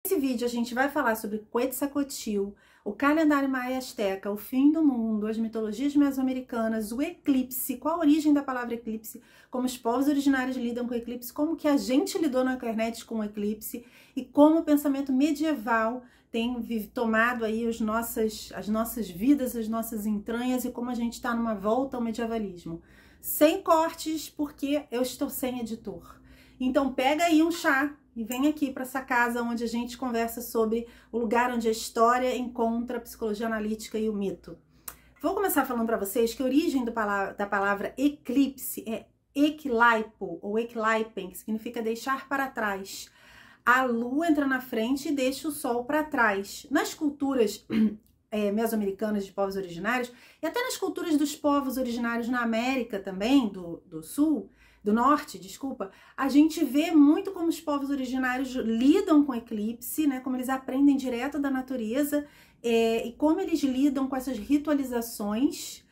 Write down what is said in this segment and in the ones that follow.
Nesse vídeo a gente vai falar sobre Quetzalcoatl, o calendário maia asteca, o fim do mundo, as mitologias mesoamericanas, o eclipse, qual a origem da palavra eclipse, como os povos originários lidam com o eclipse, como que a gente lidou na internet com o eclipse e como o pensamento medieval tem tomado aí as nossas vidas, as nossas entranhas e como a gente está numa volta ao medievalismo. Sem cortes, porque eu estou sem editor. Então pega aí um chá e vem aqui para essa casa onde a gente conversa sobre o lugar onde a história encontra a psicologia analítica e o mito. Vou começar falando para vocês que a origem da palavra eclipse é eklaipo ou eklaipen, que significa deixar para trás. A lua entra na frente e deixa o sol para trás. Nas culturas mesoamericanas de povos originários e até nas culturas dos povos originários na América também, do norte, desculpa, a gente vê muito como os povos originários lidam com o eclipse, né, como eles aprendem direto da natureza e como eles lidam com essas ritualizações.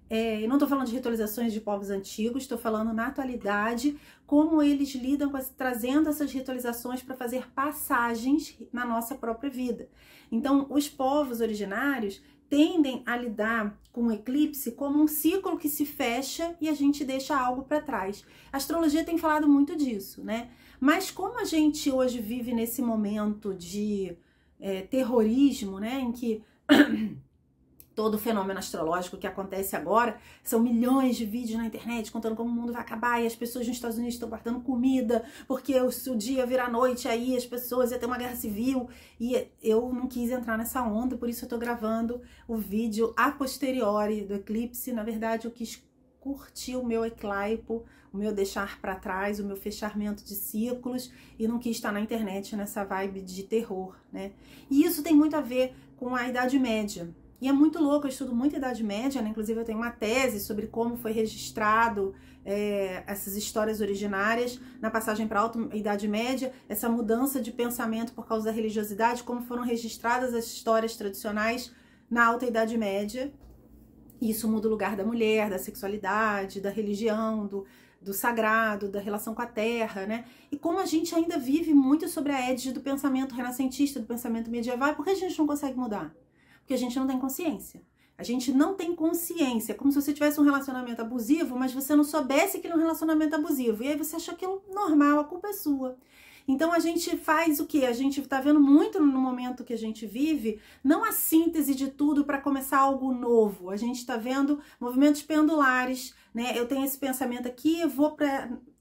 Eu não estou falando de ritualizações de povos antigos, estou falando na atualidade, como eles lidam trazendo essas ritualizações para fazer passagens na nossa própria vida. Então, os povos originários tendem a lidar com o eclipse como um ciclo que se fecha e a gente deixa algo para trás. A astrologia tem falado muito disso, né? Mas como a gente hoje vive nesse momento de terrorismo, né, em que todo o fenômeno astrológico que acontece agora, são milhões de vídeos na internet contando como o mundo vai acabar e as pessoas nos Estados Unidos estão guardando comida, porque se o dia virar noite aí as pessoas iam ter uma guerra civil, e eu não quis entrar nessa onda, por isso eu tô gravando o vídeo a posteriori do eclipse. Na verdade eu quis curtir o meu eclaipo, o meu deixar para trás, o meu fechamento de ciclos, e não quis estar na internet nessa vibe de terror, né? E isso tem muito a ver com a Idade Média. E é muito louco, eu estudo muito a Idade Média, né? Inclusive eu tenho uma tese sobre como foi registrado essas histórias originárias na passagem para a Alta Idade Média, essa mudança de pensamento por causa da religiosidade, como foram registradas as histórias tradicionais na Alta Idade Média. E isso muda o lugar da mulher, da sexualidade, da religião, do sagrado, da relação com a terra, né? E como a gente ainda vive muito sobre a égide do pensamento renascentista, do pensamento medieval, por que a gente não consegue mudar? Porque a gente não tem consciência. A gente não tem consciência. É como se você tivesse um relacionamento abusivo, mas você não soubesse que ele é um relacionamento abusivo. E aí você acha aquilo normal, a culpa é sua. Então a gente faz o quê? A gente tá vendo muito no momento que a gente vive, não a síntese de tudo para começar algo novo. A gente tá vendo movimentos pendulares, né? Eu tenho esse pensamento aqui, eu vou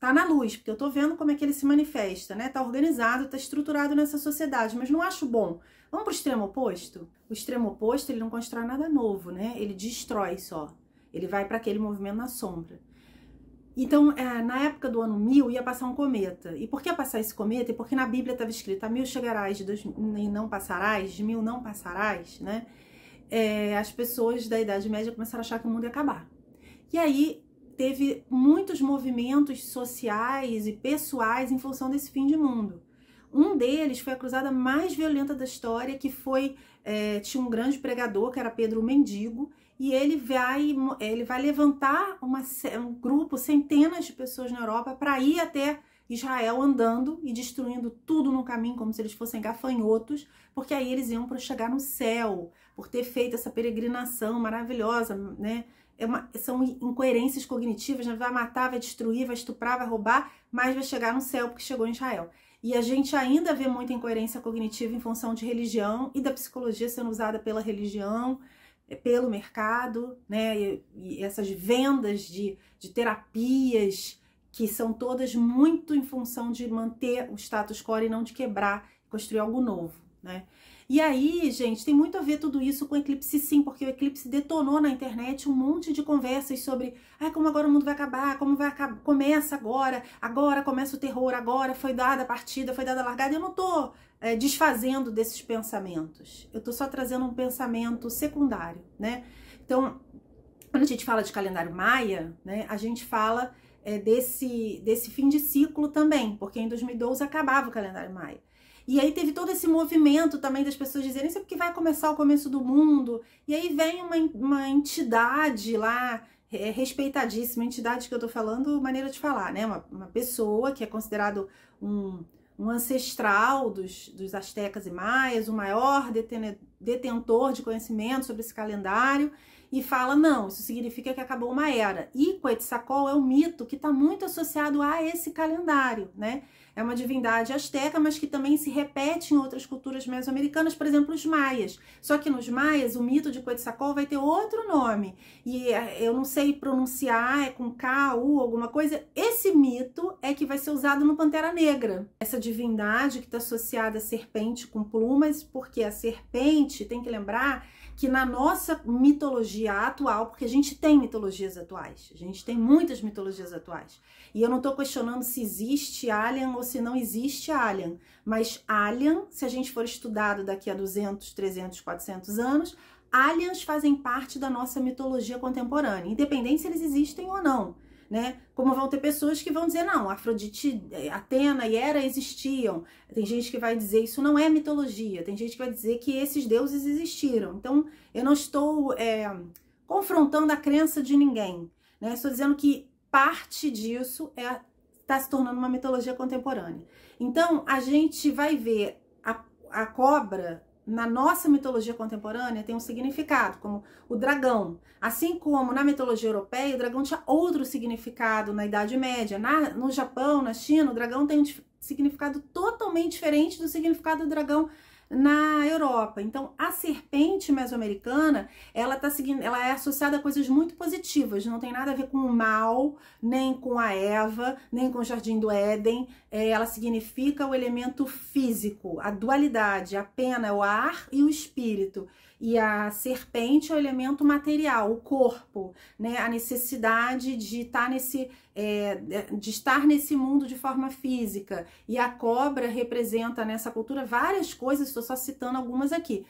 tá na luz, porque eu tô vendo como é que ele se manifesta, né? Tá organizado, tá estruturado nessa sociedade, mas não acho bom. Vamos pro extremo oposto? O extremo oposto, ele não constrói nada novo, né? Ele destrói só. Ele vai para aquele movimento na sombra. Então, na época do ano 1000, ia passar um cometa. E por que passar esse cometa? E porque na Bíblia estava escrito, a 1000 chegarás, e não passarás, de 1000 não passarás, né? As pessoas da Idade Média começaram a achar que o mundo ia acabar. E aí, teve muitos movimentos sociais e pessoais em função desse fim de mundo. Um deles foi a cruzada mais violenta da história, que foi, tinha um grande pregador, que era Pedro o Mendigo, e ele vai levantar um grupo, centenas de pessoas na Europa, para ir até Israel andando e destruindo tudo no caminho, como se eles fossem gafanhotos, porque aí eles iam para chegar no céu, por ter feito essa peregrinação maravilhosa, né? São incoerências cognitivas, né? Vai matar, vai destruir, vai estuprar, vai roubar, mas vai chegar no céu porque chegou em Israel. E a gente ainda vê muita incoerência cognitiva em função de religião e da psicologia sendo usada pela religião, pelo mercado, né? E essas vendas de terapias que são todas muito em função de manter o status quo e não de quebrar, construir algo novo, né? E aí, gente, tem muito a ver tudo isso com o eclipse, sim, porque o eclipse detonou na internet um monte de conversas sobre como agora o mundo vai acabar, como vai acabar, começa agora começa o terror, agora foi dada a partida, foi dada a largada. Eu não tô desfazendo desses pensamentos, eu tô só trazendo um pensamento secundário, né? Então, quando a gente fala de calendário maia, né, a gente fala desse fim de ciclo também, porque em 2012 acabava o calendário maia. E aí teve todo esse movimento também das pessoas dizerem isso é porque vai começar o começo do mundo. E aí vem uma entidade lá, respeitadíssima, entidade que eu tô falando, maneira de falar, né? Uma pessoa que é considerado um um ancestral dos astecas e maias, o maior detentor de conhecimento sobre esse calendário, e fala, não, isso significa que acabou uma era. E Quetzalcóatl é um mito que está muito associado a esse calendário, né? É uma divindade asteca, mas que também se repete em outras culturas mesoamericanas, por exemplo, os maias. Só que nos maias, o mito de Quetzalcóatl vai ter outro nome. E eu não sei pronunciar, é com K, U, alguma coisa. Esse mito é que vai ser usado no Pantera Negra. Essa divindade que está associada à serpente com plumas, porque a serpente, tem que lembrar que na nossa mitologia atual, porque a gente tem mitologias atuais, a gente tem muitas mitologias atuais, e eu não estou questionando se existe alien ou se não existe alien, mas alien, se a gente for estudado daqui a 200, 300, 400 anos, aliens fazem parte da nossa mitologia contemporânea, independente se eles existem ou não, né? Como vão ter pessoas que vão dizer, não, Afrodite, Atena e Hera existiam. Tem gente que vai dizer, isso não é mitologia. Tem gente que vai dizer que esses deuses existiram. Então, eu não estou confrontando a crença de ninguém, né? Estou dizendo que parte disso está se tornando uma mitologia contemporânea. Então, a gente vai ver a cobra, na nossa mitologia contemporânea, tem um significado, como o dragão. Assim como na mitologia europeia, o dragão tinha outro significado na Idade Média. No Japão, na China, o dragão tem um significado totalmente diferente do significado do dragão na Europa. Então, a serpente mesoamericana, ela é associada a coisas muito positivas, não tem nada a ver com o mal, nem com a Eva, nem com o Jardim do Éden. Ela significa o elemento físico, a dualidade, a pena, o ar e o espírito. E a serpente é o elemento material, o corpo, né? A necessidade de estar nesse mundo de forma física. E a cobra representa nessa cultura várias coisas, estou só citando algumas aqui.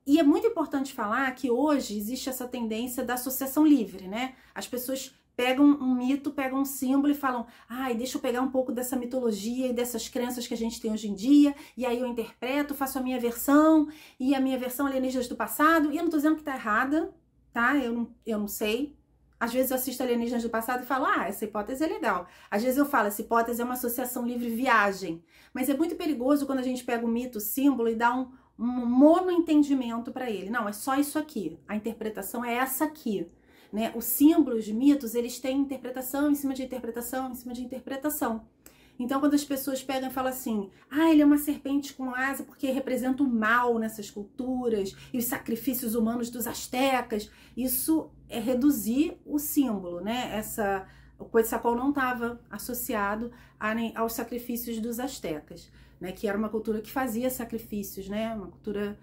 E é muito importante falar que hoje existe essa tendência da associação livre, né? As pessoas pegam um mito, pegam um símbolo e falam, ai, deixa eu pegar um pouco dessa mitologia e dessas crenças que a gente tem hoje em dia, e aí eu interpreto, faço a minha versão, e a minha versão alienígenas do passado, e eu não tô dizendo que tá errada, tá? Eu não sei. Às vezes eu assisto Alienígenas do Passado e falo, essa hipótese é legal. Às vezes eu falo, essa hipótese é uma associação livre-viagem. Mas é muito perigoso quando a gente pega o mito, o símbolo e dá um mono-entendimento para ele. Não, é só isso aqui. A interpretação é essa aqui. Né? Os símbolos, mitos, eles têm interpretação em cima de interpretação, em cima de interpretação. Então, quando as pessoas pegam e falam assim, ele é uma serpente com asa porque representa o mal nessas culturas e os sacrifícios humanos dos astecas, isso é reduzir o símbolo, né? O Quetzalcóatl não estava associado aos sacrifícios dos astecas, né? Que era uma cultura que fazia sacrifícios, né? Uma cultura...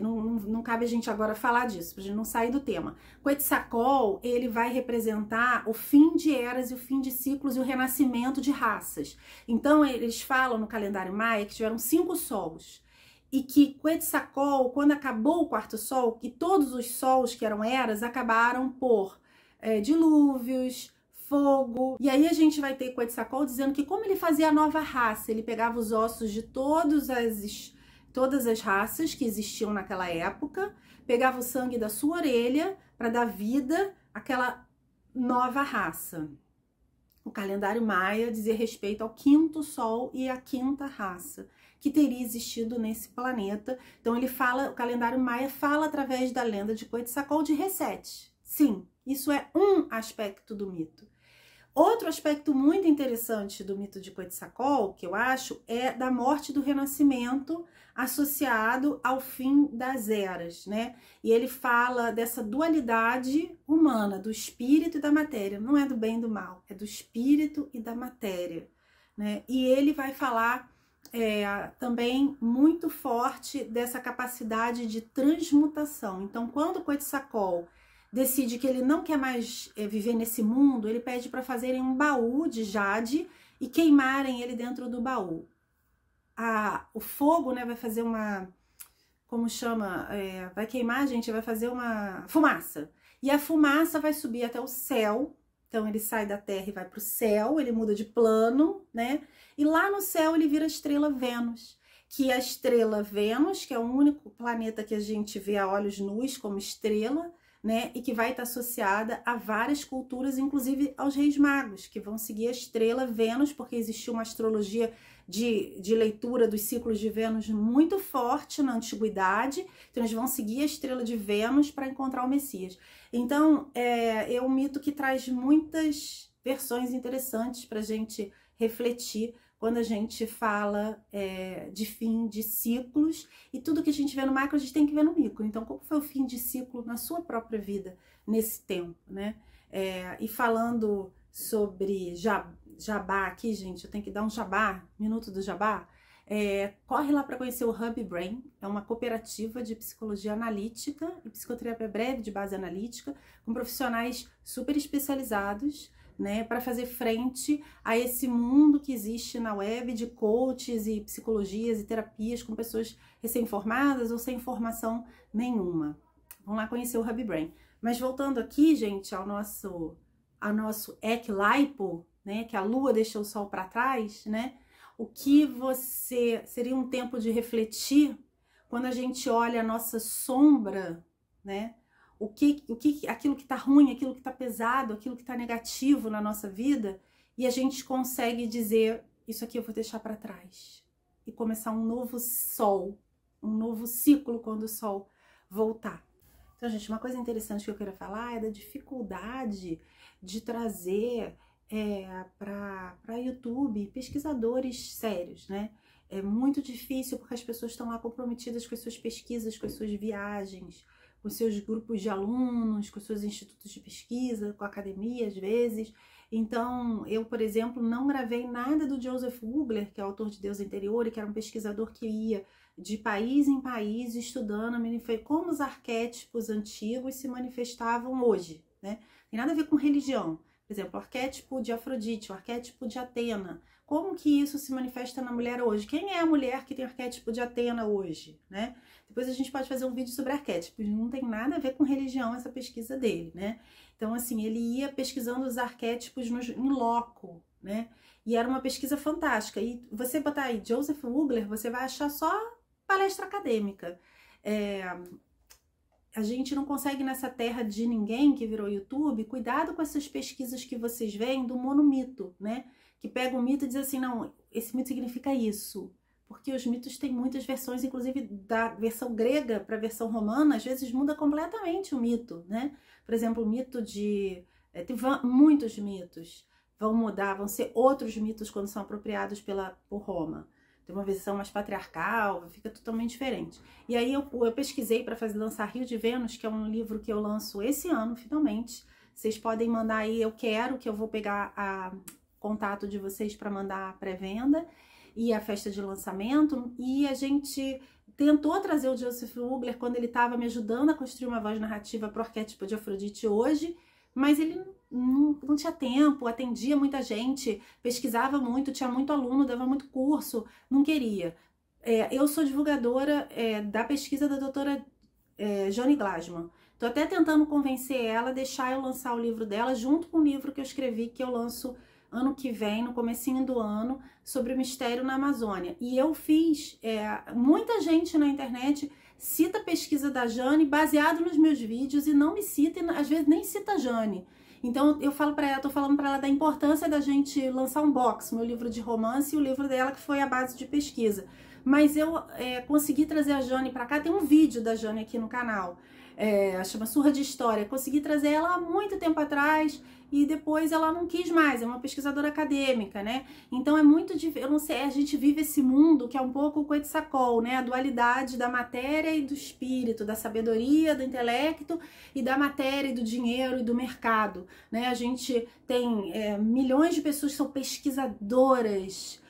Não cabe a gente agora falar disso, pra gente não sair do tema. Quetzalcóatl, ele vai representar o fim de eras e o fim de ciclos e o renascimento de raças. Então, eles falam no calendário maia que tiveram 5 sols. E que Quetzalcóatl, quando acabou o 4º sol, que todos os sols que eram eras acabaram por dilúvios, fogo. E aí a gente vai ter Quetzalcóatl dizendo que como ele fazia a nova raça, ele pegava os ossos de todas as raças que existiam naquela época, pegava o sangue da sua orelha para dar vida àquela nova raça. O calendário maia dizia respeito ao 5º sol e à 5ª raça que teria existido nesse planeta. Então o calendário maia fala através da lenda de Quetzalcóatl de reset. Sim, isso é um aspecto do mito. Outro aspecto muito interessante do mito de Quetzalcóatl, que eu acho, é da morte e do renascimento associado ao fim das eras, né? E ele fala dessa dualidade humana, do espírito e da matéria. Não é do bem e do mal, é do espírito e da matéria, né? E ele vai falar também muito forte dessa capacidade de transmutação. Então, quando Quetzalcóatl decide que ele não quer mais viver nesse mundo, ele pede para fazerem um baú de jade e queimarem ele dentro do baú. O fogo, né, vai fazer uma... Como chama? Vai queimar, gente, vai fazer uma fumaça. E a fumaça vai subir até o céu. Então, ele sai da Terra e vai para o céu, ele muda de plano, né? E lá no céu ele vira a estrela Vênus. Que a estrela Vênus, que é o único planeta que a gente vê a olhos nus como estrela, né? E que vai estar associada a várias culturas, inclusive aos reis magos, que vão seguir a estrela Vênus, porque existiu uma astrologia de leitura dos ciclos de Vênus muito forte na antiguidade. Então eles vão seguir a estrela de Vênus para encontrar o Messias. Então é um mito que traz muitas versões interessantes para a gente refletir quando a gente fala de fim de ciclos, e tudo que a gente vê no macro a gente tem que ver no micro. Então, como foi o fim de ciclo na sua própria vida nesse tempo, né? E falando sobre jabá aqui, gente, eu tenho que dar um jabá, minuto do jabá. Corre lá para conhecer o Hub Brain, é uma cooperativa de psicologia analítica e psicoterapia breve de base analítica, com profissionais super especializados, né, para fazer frente a esse mundo que existe na web de coaches e psicologias e terapias com pessoas recém-formadas ou sem formação nenhuma. Vamos lá conhecer o Hub Brain. Mas voltando aqui, gente, ao nosso Eclaipo, né, que a lua deixa o sol para trás, né? O que seria um tempo de refletir quando a gente olha a nossa sombra, né? Aquilo que tá ruim, aquilo que tá pesado, aquilo que tá negativo na nossa vida, e a gente consegue dizer, isso aqui eu vou deixar para trás, e começar um novo sol, um novo ciclo quando o sol voltar. Então, gente, uma coisa interessante que eu quero falar é da dificuldade de trazer para YouTube pesquisadores sérios, né? É muito difícil porque as pessoas estão lá comprometidas com as suas pesquisas, com as suas viagens, com seus grupos de alunos, com seus institutos de pesquisa, com a academia às vezes. Então, eu, por exemplo, não gravei nada do Joseph Mugler, que é autor de Deus Interior, e que era um pesquisador que ia de país em país estudando como os arquétipos antigos se manifestavam hoje, né? Tem nada a ver com religião. Por exemplo, o arquétipo de Afrodite, o arquétipo de Atena. Como que isso se manifesta na mulher hoje? Quem é a mulher que tem arquétipo de Atena hoje, né? Depois a gente pode fazer um vídeo sobre arquétipos. Não tem nada a ver com religião essa pesquisa dele, né? Então, assim, ele ia pesquisando os arquétipos em loco, né? E era uma pesquisa fantástica. E você botar aí Joseph Mugler, você vai achar só palestra acadêmica. A gente não consegue nessa terra de ninguém que virou YouTube, cuidado com essas pesquisas que vocês veem do monomito, né? Que pega um mito e diz assim, não, esse mito significa isso. Porque os mitos têm muitas versões, inclusive da versão grega para a versão romana, às vezes muda completamente o mito, né? Por exemplo, o mito tem muitos mitos, vão mudar, vão ser outros mitos quando são apropriados por Roma. Tem uma versão mais patriarcal, fica totalmente diferente. E aí eu pesquisei para lançar Rio de Vênus, que é um livro que eu lanço esse ano, finalmente. Vocês podem mandar aí, que eu vou pegar contato de vocês para mandar a pré-venda e a festa de lançamento. E a gente tentou trazer o Joseph Mugler quando ele estava me ajudando a construir uma voz narrativa para o arquétipo de Afrodite hoje, mas ele não tinha tempo, atendia muita gente, pesquisava muito, tinha muito aluno, dava muito curso, não queria. Eu sou divulgadora da pesquisa da doutora Joni Glasman. Tô até tentando convencer ela a deixar eu lançar o livro dela junto com o livro que eu escrevi, que eu lanço ano que vem, no comecinho do ano, sobre o mistério na Amazônia. E eu fiz, muita gente na internet cita a pesquisa da Jane baseado nos meus vídeos e não me cita, e às vezes nem cita a Jane. Então eu falo para ela, tô falando para ela da importância da gente lançar um box, meu livro de romance e o livro dela que foi a base de pesquisa. Mas eu consegui trazer a Jane para cá, tem um vídeo da Jane aqui no canal, chama Surra de História. Consegui trazer ela há muito tempo atrás e depois ela não quis mais, é uma pesquisadora acadêmica, né? Então é muito difícil, eu não sei, a gente vive esse mundo que é um pouco o Quetzalcoatl, né? A dualidade da matéria e do espírito, da sabedoria, do intelecto e da matéria e do dinheiro e do mercado, né? A gente tem milhões de pessoas que são pesquisadoras,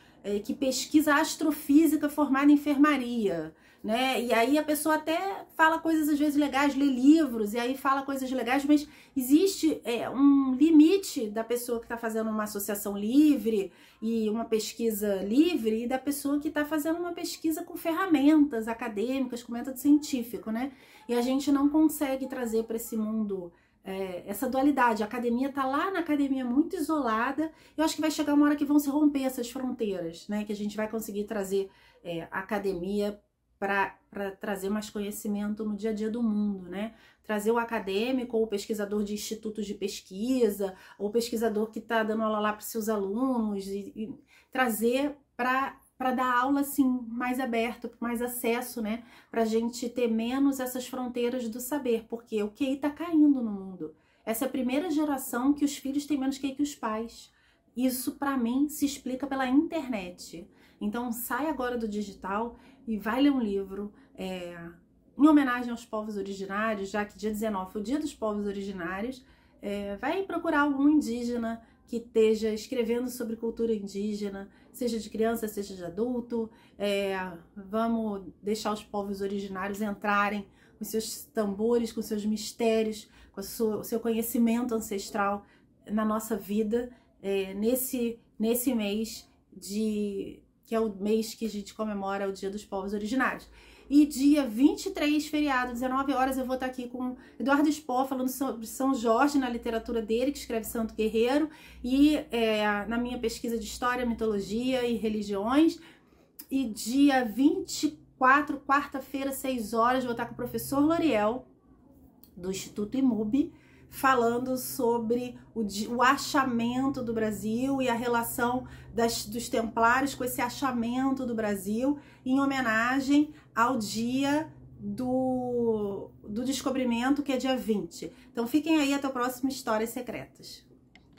que pesquisa astrofísica formada em enfermaria, né? E aí a pessoa até fala coisas às vezes legais, lê livros e aí fala coisas legais, mas existe um limite da pessoa que está fazendo uma associação livre e uma pesquisa livre e da pessoa que está fazendo uma pesquisa com ferramentas acadêmicas, com método científico, né? E a gente não consegue trazer para esse mundo essa dualidade. A academia tá lá na academia muito isolada. Eu acho que vai chegar uma hora que vão se romper essas fronteiras, né? Que a gente vai conseguir trazer a academia para trazer mais conhecimento no dia a dia do mundo, né? Trazer o acadêmico ou o pesquisador de institutos de pesquisa, ou o pesquisador que está dando aula lá para os seus alunos, e trazer para dar aula assim mais aberto, mais acesso, né? Para a gente ter menos essas fronteiras do saber, porque o QI está caindo no mundo. Essa é a primeira geração que os filhos têm menos QI que os pais. Isso, para mim, se explica pela internet. Então, sai agora do digital e vai ler um livro em homenagem aos povos originários, já que dia 19 foi o Dia dos Povos Originários. Vai procurar algum indígena que esteja escrevendo sobre cultura indígena, seja de criança, seja de adulto. Vamos deixar os povos originários entrarem com seus tambores, com seus mistérios, com o seu conhecimento ancestral na nossa vida, nesse mês que é o mês que a gente comemora o Dia dos Povos Originários. E dia 23, feriado, 19 horas, eu vou estar aqui com Eduardo Spohr, falando sobre São Jorge, na literatura dele, que escreve Santo Guerreiro, e na minha pesquisa de História, Mitologia e Religiões. E dia 24, quarta-feira, 6 horas, vou estar com o professor Loriel, do Instituto IMUB, falando sobre o achamento do Brasil e a relação dos templários com esse achamento do Brasil, em homenagem ao dia do descobrimento, que é dia 20. Então fiquem aí até o próximo Histórias Secretas.